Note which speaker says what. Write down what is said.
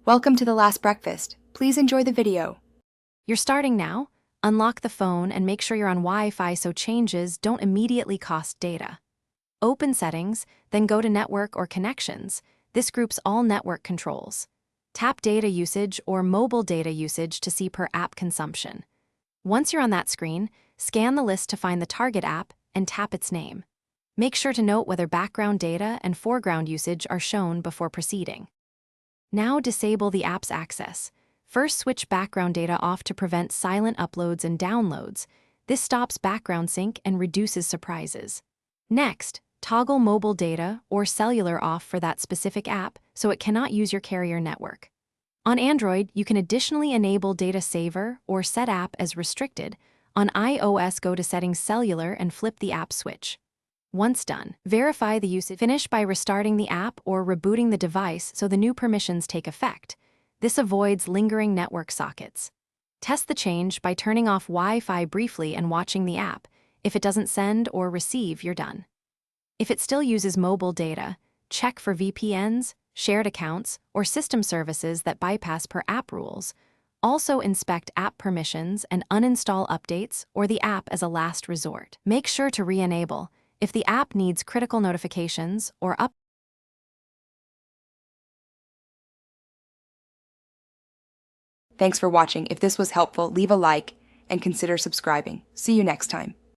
Speaker 1: Welcome to The Last Breakfast. Please enjoy the video.
Speaker 2: You're starting now? Unlock the phone and make sure you're on Wi-Fi so changes don't immediately cost data. Open Settings, then go to Network or Connections. This groups all network controls. Tap Data Usage or Mobile Data Usage to see per app consumption. Once you're on that screen, scan the list to find the target app and tap its name. Make sure to note whether background data and foreground usage are shown before proceeding. Now disable the app's access. First, switch background data off to prevent silent uploads and downloads. This stops background sync and reduces surprises. Next, toggle mobile data or cellular off for that specific app so it cannot use your carrier network. On Android, you can additionally enable Data Saver or set app as restricted. On iOS, go to Settings Cellular and flip the app switch. Once done, verify the usage. Finish by restarting the app or rebooting the device so the new permissions take effect. This avoids lingering network sockets. Test the change by turning off Wi-Fi briefly and watching the app. If it doesn't send or receive, you're done. If it still uses mobile data, check for VPNs, shared accounts, or system services that bypass per app rules. Also inspect app permissions and uninstall updates or the app as a last resort. Make sure to re-enable if the app needs critical notifications or
Speaker 1: Thanks for watching. If this was helpful, leave a like and consider subscribing. See you next time.